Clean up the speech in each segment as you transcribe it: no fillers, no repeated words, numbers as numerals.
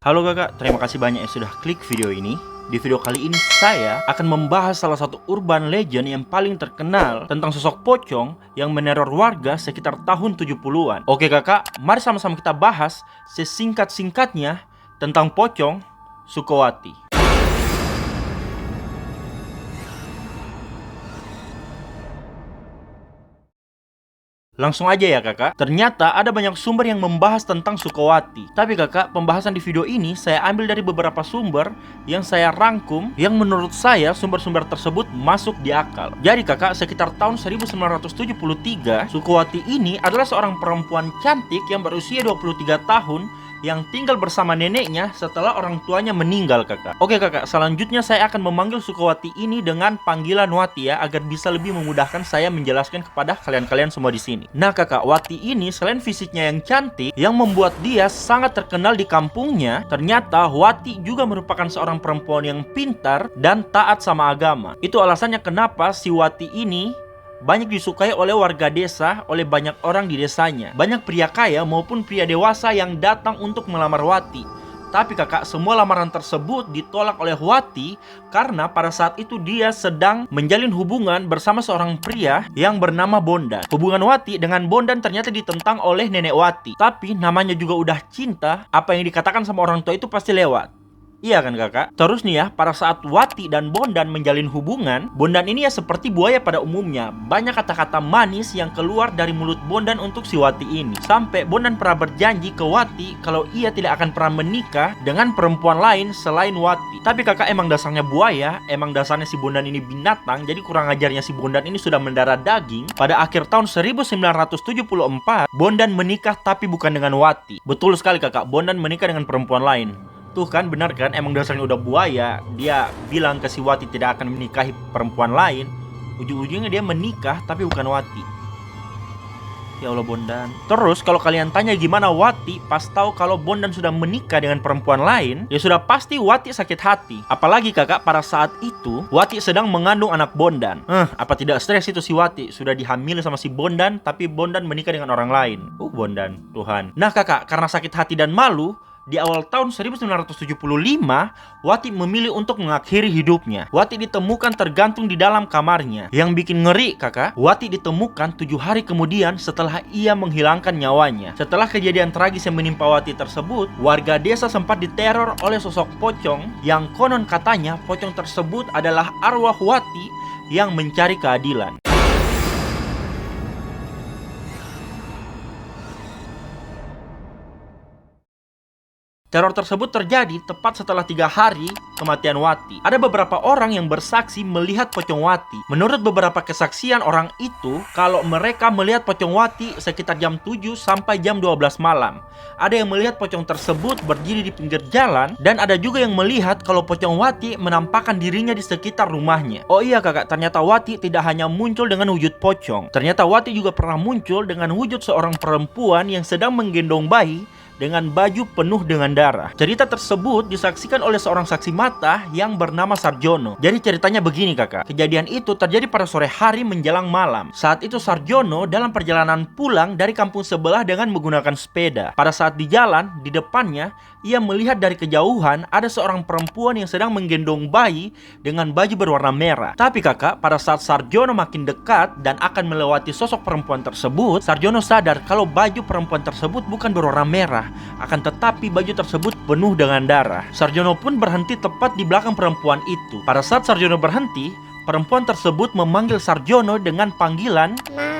Halo kakak, terima kasih banyak yang sudah klik video ini. Di video kali ini saya akan membahas salah satu urban legend yang paling terkenal tentang sosok pocong yang meneror warga sekitar tahun 70-an. Oke kakak, mari sama-sama kita bahas sesingkat-singkatnya tentang pocong Sukowati. Langsung aja ya kakak. Ternyata ada banyak sumber yang membahas tentang Sukowati. Tapi kakak, pembahasan di video ini saya ambil dari beberapa sumber yang saya rangkum, yang menurut saya sumber-sumber tersebut masuk di akal. Jadi kakak, sekitar tahun 1973, Sukowati ini adalah seorang perempuan cantik yang berusia 23 tahun yang tinggal bersama neneknya setelah orang tuanya meninggal kakak. Oke kakak, selanjutnya saya akan memanggil Sukowati ini dengan panggilan Wati ya, agar bisa lebih memudahkan saya menjelaskan kepada kalian-kalian semua di sini. Nah kakak, Wati ini selain fisiknya yang cantik yang membuat dia sangat terkenal di kampungnya, ternyata Wati juga merupakan seorang perempuan yang pintar dan taat sama agama. Itu alasannya kenapa si Wati ini banyak disukai oleh warga desa, oleh banyak orang di desanya. Banyak pria kaya maupun pria dewasa yang datang untuk melamar Wati. Tapi kakak, semua lamaran tersebut ditolak oleh Wati karena pada saat itu dia sedang menjalin hubungan bersama seorang pria yang bernama Bondan. Hubungan Wati dengan Bondan ternyata ditentang oleh nenek Wati. Tapi namanya juga udah cinta, apa yang dikatakan sama orang tua itu pasti lewat. Iya kan kakak? Terus nih ya, pada saat Wati dan Bondan menjalin hubungan, Bondan ini ya seperti buaya pada umumnya. Banyak kata-kata manis yang keluar dari mulut Bondan untuk si Wati ini. Sampai Bondan pernah berjanji ke Wati kalau ia tidak akan pernah menikah dengan perempuan lain selain Wati. Tapi kakak, emang dasarnya buaya, emang dasarnya si Bondan ini binatang. Jadi kurang ajarnya si Bondan ini sudah mendarah daging. Pada akhir tahun 1974, Bondan menikah tapi bukan dengan Wati. Betul sekali kakak, Bondan menikah dengan perempuan lain. Tuh kan, benar kan, emang dasarnya udah buaya. Dia bilang ke si Wati tidak akan menikahi perempuan lain. Ujung-ujungnya dia menikah tapi bukan Wati. Ya Allah Bondan. Terus kalau kalian tanya gimana Wati pas tahu kalau Bondan sudah menikah dengan perempuan lain, ya sudah pasti Wati sakit hati. Apalagi kakak, pada saat itu Wati sedang mengandung anak Bondan. Apa tidak stres itu si Wati? Sudah dihamil sama si Bondan, tapi Bondan menikah dengan orang lain. Bondan, Tuhan. Nah kakak, karena sakit hati dan malu, di awal tahun 1975, Wati memilih untuk mengakhiri hidupnya. Wati ditemukan tergantung di dalam kamarnya. Yang bikin ngeri kakak, Wati ditemukan 7 hari kemudian setelah ia menghilangkan nyawanya. Setelah kejadian tragis yang menimpa Wati tersebut, warga desa sempat diteror oleh sosok pocong yang konon katanya pocong tersebut adalah arwah Wati yang mencari keadilan. Teror tersebut terjadi tepat setelah 3 hari kematian Wati. Ada beberapa orang yang bersaksi melihat pocong Wati. Menurut beberapa kesaksian orang itu, kalau mereka melihat pocong Wati sekitar jam 7 sampai jam 12 malam. Ada yang melihat pocong tersebut berdiri di pinggir jalan, dan ada juga yang melihat kalau pocong Wati menampakkan dirinya di sekitar rumahnya. Oh iya kakak, ternyata Wati tidak hanya muncul dengan wujud pocong. Ternyata Wati juga pernah muncul dengan wujud seorang perempuan yang sedang menggendong bayi dengan baju penuh dengan darah. Cerita tersebut disaksikan oleh seorang saksi mata yang bernama Sarjono. Jadi ceritanya begini kakak, kejadian itu terjadi pada sore hari menjelang malam. Saat itu Sarjono dalam perjalanan pulang dari kampung sebelah dengan menggunakan sepeda. Pada saat di jalan, di depannya ia melihat dari kejauhan ada seorang perempuan yang sedang menggendong bayi dengan baju berwarna merah. Tapi kakak, pada saat Sarjono makin dekat dan akan melewati sosok perempuan tersebut, Sarjono sadar kalau baju perempuan tersebut bukan berwarna merah, akan tetapi baju tersebut penuh dengan darah. Sarjono pun berhenti tepat di belakang perempuan itu. Pada saat Sarjono berhenti, perempuan tersebut memanggil Sarjono dengan panggilan Mas.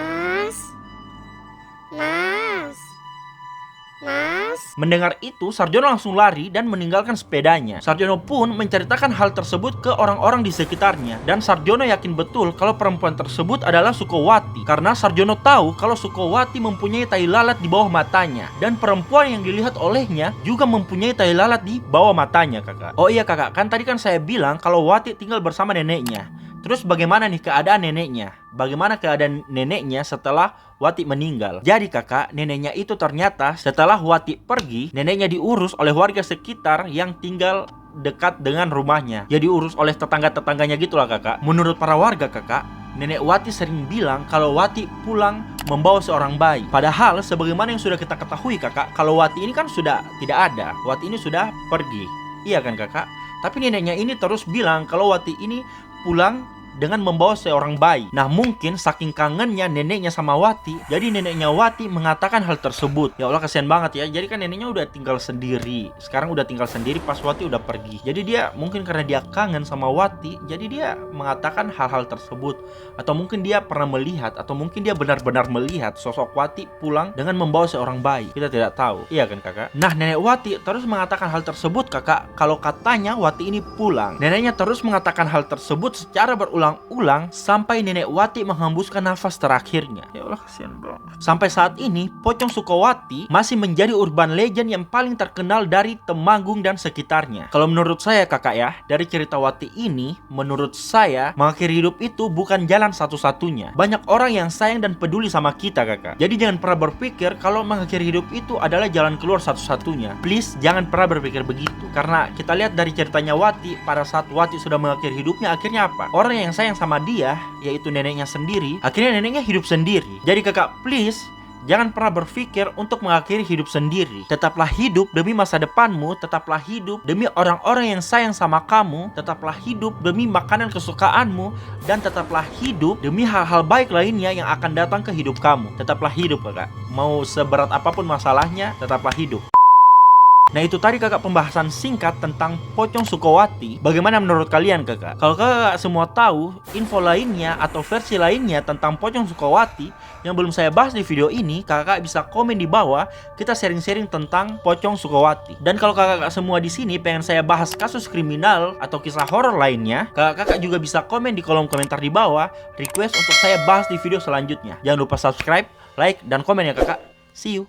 Mendengar itu, Sarjono langsung lari dan meninggalkan sepedanya. Sarjono pun menceritakan hal tersebut ke orang-orang di sekitarnya. Dan Sarjono yakin betul kalau perempuan tersebut adalah Sukowati, karena Sarjono tahu kalau Sukowati mempunyai tai lalat di bawah matanya. Dan perempuan yang dilihat olehnya juga mempunyai tai lalat di bawah matanya kakak. Oh iya kakak, kan tadi kan saya bilang kalau Wati tinggal bersama neneknya. Terus bagaimana nih keadaan neneknya? Bagaimana keadaan neneknya setelah Wati meninggal? Jadi kakak, neneknya itu ternyata setelah Wati pergi, neneknya diurus oleh warga sekitar yang tinggal dekat dengan rumahnya. Ya diurus oleh tetangga-tetangganya gitulah kakak. Menurut para warga kakak, nenek Wati sering bilang kalau Wati pulang membawa seorang bayi. Padahal sebagaimana yang sudah kita ketahui kakak, kalau Wati ini kan sudah tidak ada. Wati ini sudah pergi. Iya kan kakak? Tapi neneknya ini terus bilang kalau Wati ini pulang dengan membawa seorang bayi. Nah mungkin saking kangennya neneknya sama Wati, jadi neneknya Wati mengatakan hal tersebut. Ya Allah kasihan banget ya. Jadi kan neneknya udah tinggal sendiri. Sekarang udah tinggal sendiri pas Wati udah pergi. Jadi dia mungkin karena dia kangen sama Wati, jadi dia mengatakan hal-hal tersebut. Atau mungkin dia pernah melihat, atau mungkin dia benar-benar melihat sosok Wati pulang dengan membawa seorang bayi. Kita tidak tahu. Iya kan kakak? Nah nenek Wati terus mengatakan hal tersebut kakak. Kalau katanya Wati ini pulang. Neneknya terus mengatakan hal tersebut secara berulang-ulang sampai nenek Wati menghembuskan nafas terakhirnya. Ya Allah kasihan banget. Sampai saat ini Pocong Sukowati masih menjadi urban legend yang paling terkenal dari Temanggung dan sekitarnya. Kalau menurut saya kakak ya, dari cerita Wati ini, menurut saya mengakhiri hidup itu bukan jalan satu-satunya. Banyak orang yang sayang dan peduli sama kita kakak. Jadi jangan pernah berpikir kalau mengakhiri hidup itu adalah jalan keluar satu-satunya. Please jangan pernah berpikir begitu. Karena kita lihat dari ceritanya Wati, pada saat Wati sudah mengakhiri hidupnya, akhirnya apa? Orang yang sayang sama dia, yaitu neneknya sendiri, akhirnya neneknya hidup sendiri. Jadi kakak please jangan pernah berpikir untuk mengakhiri hidup sendiri. Tetaplah hidup demi masa depanmu, tetaplah hidup demi orang-orang yang sayang sama kamu, tetaplah hidup demi makanan kesukaanmu, dan tetaplah hidup demi hal-hal baik lainnya yang akan datang ke hidup kamu. Tetaplah hidup kakak. Mau seberat apapun masalahnya, tetaplah hidup. Nah itu tadi kakak pembahasan singkat tentang Pocong Sukowati. Bagaimana menurut kalian kakak? Kalau kakak semua tahu info lainnya atau versi lainnya tentang Pocong Sukowati yang belum saya bahas di video ini, kakak bisa komen di bawah. Kita sharing-sharing tentang Pocong Sukowati. Dan kalau kakak semua di sini pengen saya bahas kasus kriminal atau kisah horor lainnya, kakak juga bisa komen di kolom komentar di bawah, request untuk saya bahas di video selanjutnya. Jangan lupa subscribe, like, dan komen ya kakak. See you.